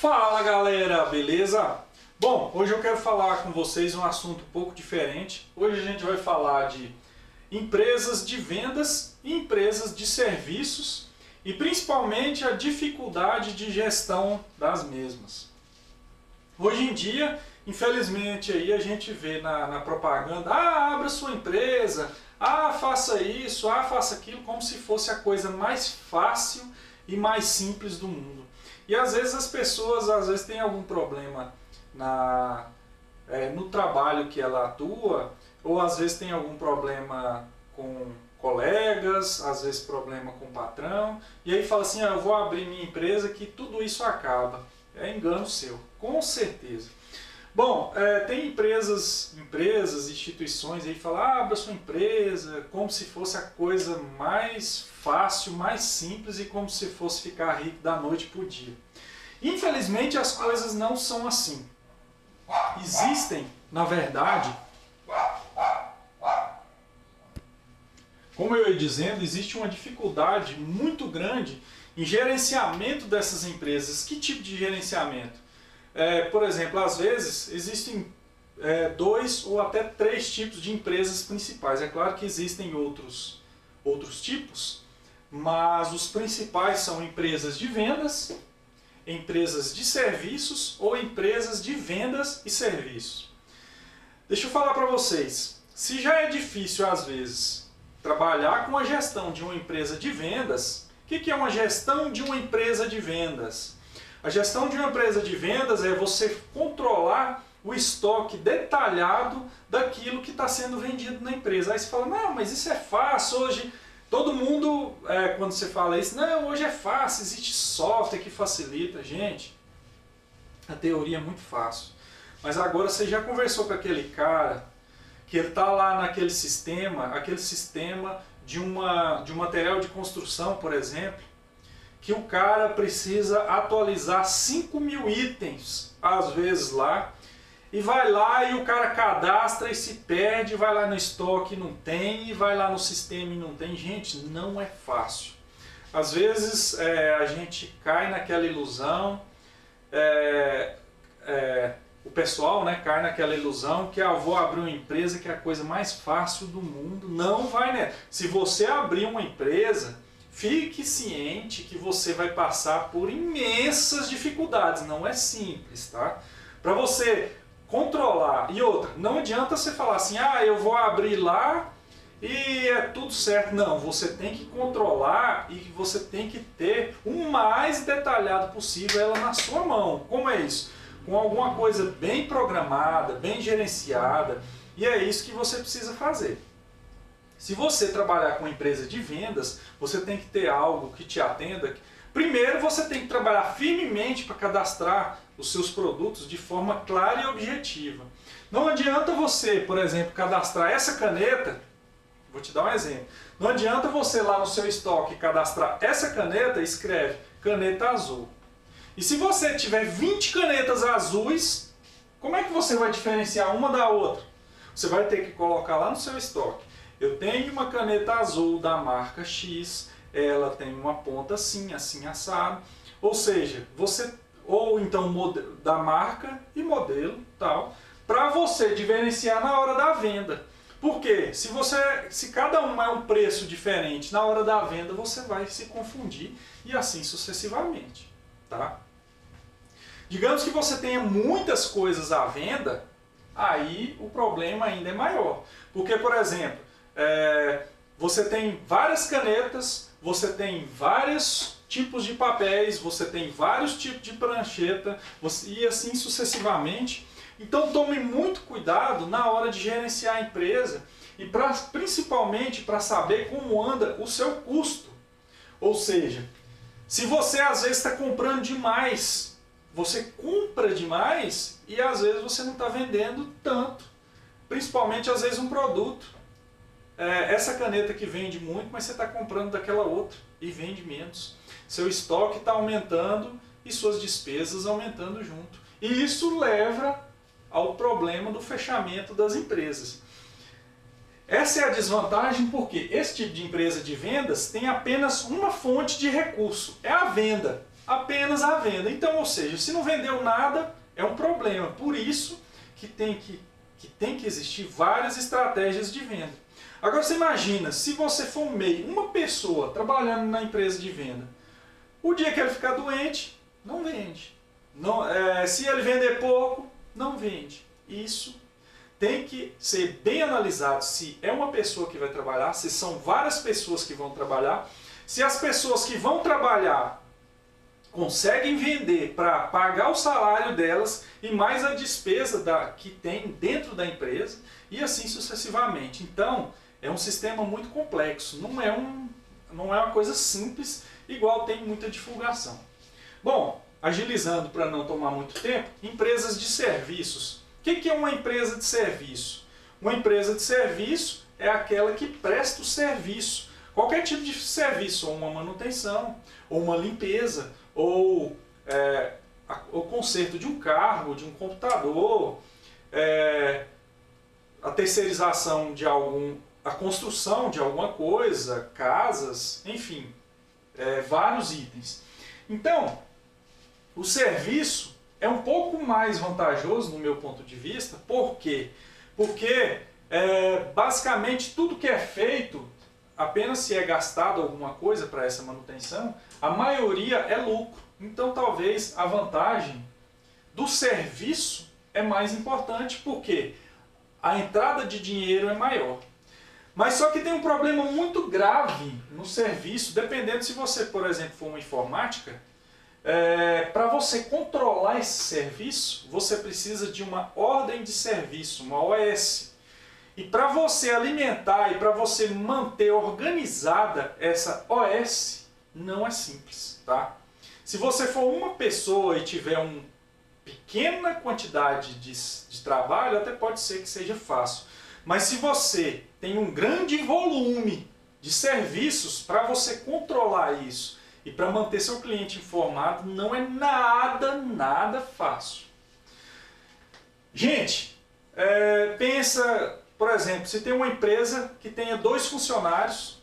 Fala galera, beleza? Bom, hoje eu quero falar com vocês um assunto um pouco diferente. Hoje a gente vai falar de empresas de vendas e empresas de serviços e principalmente a dificuldade de gestão das mesmas. Hoje em dia, infelizmente, aí a gente vê na propaganda, abra sua empresa, faça isso, faça aquilo, como se fosse a coisa mais fácil e mais simples do mundo. E às vezes as pessoas têm algum problema no trabalho que ela atua, ou às vezes tem algum problema com colegas, às vezes problema com o patrão, e aí fala assim, eu vou abrir minha empresa que tudo isso acaba. É engano seu, com certeza. Bom, tem empresas, instituições aí que falam, abra sua empresa, como se fosse a coisa mais fácil, mais simples e como se fosse ficar rico da noite para o dia. Infelizmente as coisas não são assim. Existem, na verdade, como eu ia dizendo, existe uma dificuldade muito grande em gerenciamento dessas empresas. Que tipo de gerenciamento? Por exemplo, às vezes existem 2 ou até 3 tipos de empresas principais. É claro que existem outros tipos, mas os principais são empresas de vendas, empresas de serviços ou empresas de vendas e serviços. Deixa eu falar para vocês, se já é difícil às vezes trabalhar com a gestão de uma empresa de vendas, o que é uma gestão de uma empresa de vendas? A gestão de uma empresa de vendas é você controlar o estoque detalhado daquilo que está sendo vendido na empresa. Aí você fala, não, mas isso é fácil, hoje todo mundo, quando você fala isso, não, hoje é fácil, existe software que facilita. Gente, a teoria é muito fácil. Mas agora você já conversou com aquele cara que ele está lá naquele sistema, de um material de construção, por exemplo, que o cara precisa atualizar 5.000 itens, às vezes lá, e vai lá e o cara cadastra e se perde, vai lá no estoque e não tem, e vai lá no sistema e não tem. Gente, não é fácil. Às vezes a gente cai naquela ilusão, o pessoal cai naquela ilusão que vou abrir uma empresa que é a coisa mais fácil do mundo. Não vai, né? Se você abrir uma empresa, fique ciente que você vai passar por imensas dificuldades, não é simples, tá? Para você controlar, e outra, não adianta você falar assim, eu vou abrir lá e é tudo certo. Não, você tem que controlar e você tem que ter o mais detalhado possível ela na sua mão. Como é isso? Com alguma coisa bem programada, bem gerenciada, e é isso que você precisa fazer. Se você trabalhar com empresa de vendas, você tem que ter algo que te atenda. Primeiro, você tem que trabalhar firmemente para cadastrar os seus produtos de forma clara e objetiva. Não adianta você, por exemplo, cadastrar essa caneta, vou te dar um exemplo. Não adianta você lá no seu estoque cadastrar essa caneta e escreve caneta azul. E se você tiver 20 canetas azuis, como é que você vai diferenciar uma da outra? Você vai ter que colocar lá no seu estoque. Eu tenho uma caneta azul da marca X, ela tem uma ponta assim, assim assado. Ou seja, ou então da marca e modelo, tal, para você diferenciar na hora da venda. Porque se cada um é um preço diferente na hora da venda, você vai se confundir e assim sucessivamente, tá? Digamos que você tenha muitas coisas à venda, aí o problema ainda é maior. Porque, por exemplo, você tem várias canetas, você tem vários tipos de papéis, você tem vários tipos de prancheta, e assim sucessivamente. Então tome muito cuidado na hora de gerenciar a empresa e principalmente para saber como anda o seu custo. Ou seja, se você às vezes está comprando demais, você compra demais e às vezes você não está vendendo tanto. Principalmente às vezes um produto. Essa caneta que vende muito, mas você está comprando daquela outra e vende menos. Seu estoque está aumentando e suas despesas aumentando junto. E isso leva ao problema do fechamento das empresas. Essa é a desvantagem porque esse tipo de empresa de vendas tem apenas uma fonte de recurso, é a venda. apenas a venda. Então, ou seja, se não vendeu nada, é um problema. Por isso que tem que existir várias estratégias de venda. Agora você imagina, se você for uma pessoa trabalhando na empresa de venda, o dia que ele ficar doente, não vende. Não, se ele vender pouco, não vende. Isso tem que ser bem analisado se é uma pessoa que vai trabalhar, se são várias pessoas que vão trabalhar, se as pessoas que vão trabalhar conseguem vender para pagar o salário delas e mais a despesa que tem dentro da empresa e assim sucessivamente. Então, é um sistema muito complexo, não é uma coisa simples, igual tem muita divulgação. Bom, agilizando para não tomar muito tempo, empresas de serviços. O que é uma empresa de serviço? Uma empresa de serviço é aquela que presta o serviço. Qualquer tipo de serviço, ou uma manutenção, ou uma limpeza, ou o conserto de um carro, de um computador, a terceirização de a construção de alguma coisa, casas, enfim, vários itens. Então, o serviço é um pouco mais vantajoso no meu ponto de vista. Por quê? Porque basicamente tudo que é feito, apenas se é gastado alguma coisa para essa manutenção, a maioria é lucro. Então talvez a vantagem do serviço é mais importante, porque a entrada de dinheiro é maior. Mas só que tem um problema muito grave no serviço, dependendo se você, por exemplo, for uma informática, para você controlar esse serviço, você precisa de uma ordem de serviço, uma OS. E para você alimentar e para você manter organizada essa OS, não é simples, tá? Se você for uma pessoa e tiver uma pequena quantidade de trabalho, até pode ser que seja fácil. Mas se você tem um grande volume de serviços, para você controlar isso e para manter seu cliente informado, não é nada fácil. Gente, pensa, por exemplo, se tem uma empresa que tenha 2 funcionários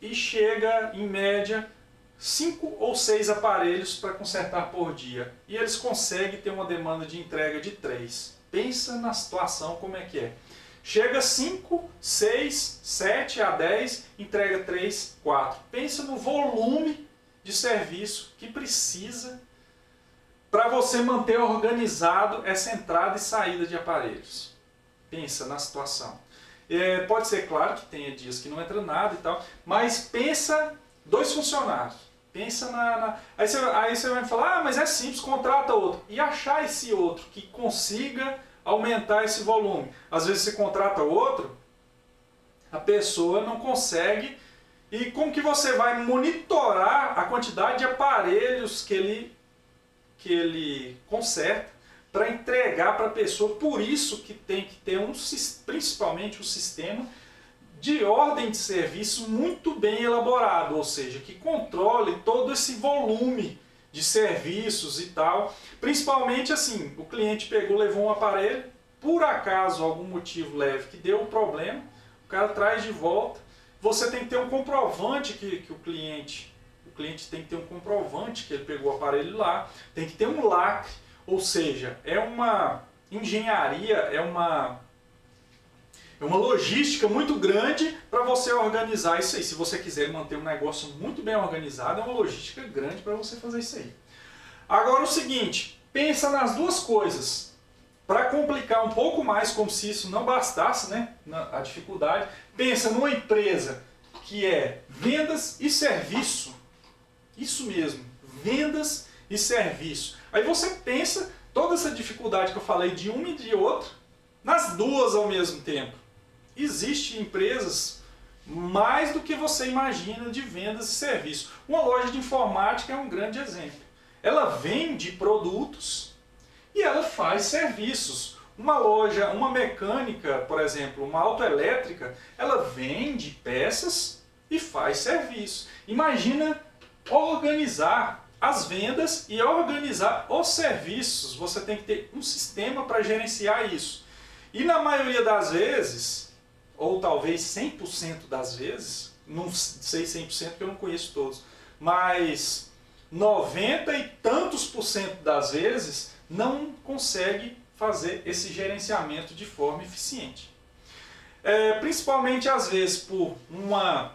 e chega, em média, 5 ou 6 aparelhos para consertar por dia. E eles conseguem ter uma demanda de entrega de 3. Pensa na situação como é que é. Chega 5, 6, 7 a 10, entrega 3, 4. Pensa no volume de serviço que precisa para você manter organizado essa entrada e saída de aparelhos. Pensa na situação. Pode ser, claro, que tenha dias que não entra nada e tal, mas pensa 2 funcionários. Pensa Aí você vai me falar, mas é simples, contrata outro. E achar esse outro que consiga aumentar esse volume. Às vezes você contrata outro, a pessoa não consegue. E como que você vai monitorar a quantidade de aparelhos que ele conserta para entregar para a pessoa? Por isso que tem que ter principalmente um sistema de ordem de serviço muito bem elaborado, ou seja, que controle todo esse volume de serviços e tal. Principalmente assim, o cliente pegou, levou um aparelho, por acaso, algum motivo leve que deu um problema, o cara traz de volta, você tem que ter um comprovante que o cliente tem que ter um comprovante que ele pegou o aparelho lá, tem que ter um lacre, ou seja, é uma engenharia, é uma logística muito grande para você organizar isso aí. Se você quiser manter um negócio muito bem organizado, é uma logística grande para você fazer isso aí. Agora o seguinte, pensa nas duas coisas. Para complicar um pouco mais, como se isso não bastasse, né, a dificuldade, pensa numa empresa que é vendas e serviço. Isso mesmo, vendas e serviço. Aí você pensa toda essa dificuldade que eu falei de uma e de outra, nas duas ao mesmo tempo. Existem empresas mais do que você imagina de vendas e serviço. Uma loja de informática é um grande exemplo. Ela vende produtos e ela faz serviços. Uma loja, uma mecânica, por exemplo, uma autoelétrica, ela vende peças e faz serviço. Imagina organizar as vendas e organizar os serviços. Você tem que ter um sistema para gerenciar isso. E na maioria das vezes, ou talvez 100% das vezes, não sei 100% porque eu não conheço todos, mas 90 e tantos % das vezes não consegue fazer esse gerenciamento de forma eficiente. Principalmente às vezes por uma...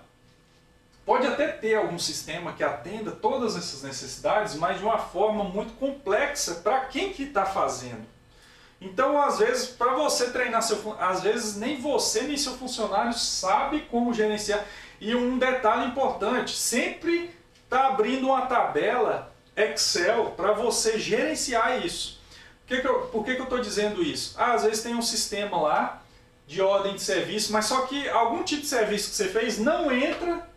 Pode até ter algum sistema que atenda todas essas necessidades, mas de uma forma muito complexa para quem que está fazendo. Então, às vezes, para você treinar às vezes nem você nem seu funcionário sabe como gerenciar. E um detalhe importante, sempre está abrindo uma tabela Excel para você gerenciar isso. Por que eu estou dizendo isso? Às vezes tem um sistema lá de ordem de serviço, mas só que algum tipo de serviço que você fez não entra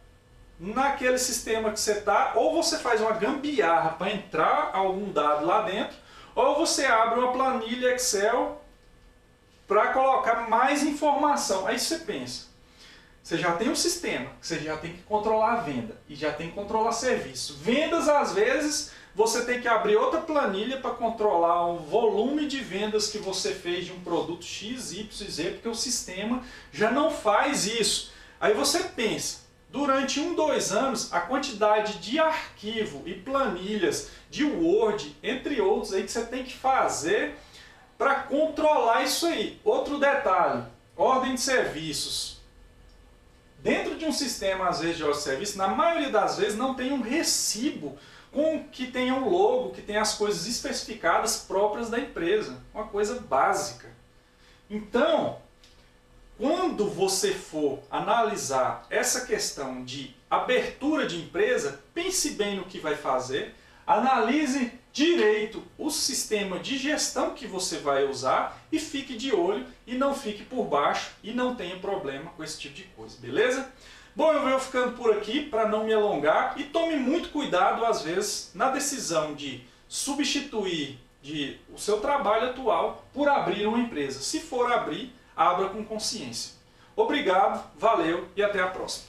naquele sistema que você está, ou você faz uma gambiarra para entrar algum dado lá dentro, ou você abre uma planilha Excel para colocar mais informação. Aí você pensa, você já tem um sistema, você já tem que controlar a venda e já tem que controlar serviço. Vendas, às vezes, você tem que abrir outra planilha para controlar o volume de vendas que você fez de um produto X, Y, Z, porque o sistema já não faz isso. Aí você pensa, durante 1, 2 anos, a quantidade de arquivo e planilhas de Word, entre outros, aí que você tem que fazer para controlar isso aí. Outro detalhe, ordem de serviços. Dentro de um sistema, às vezes, de ordem de serviço, na maioria das vezes não tem um recibo com que tenha um logo, que tenha as coisas especificadas próprias da empresa. Uma coisa básica. Então, quando você for analisar essa questão de abertura de empresa, pense bem no que vai fazer, analise direito o sistema de gestão que você vai usar e fique de olho e não fique por baixo e não tenha problema com esse tipo de coisa, beleza? Bom, eu vou ficando por aqui para não me alongar e tome muito cuidado às vezes na decisão de substituir o seu trabalho atual por abrir uma empresa. Se for abrir, abra com consciência. Obrigado, valeu e até a próxima.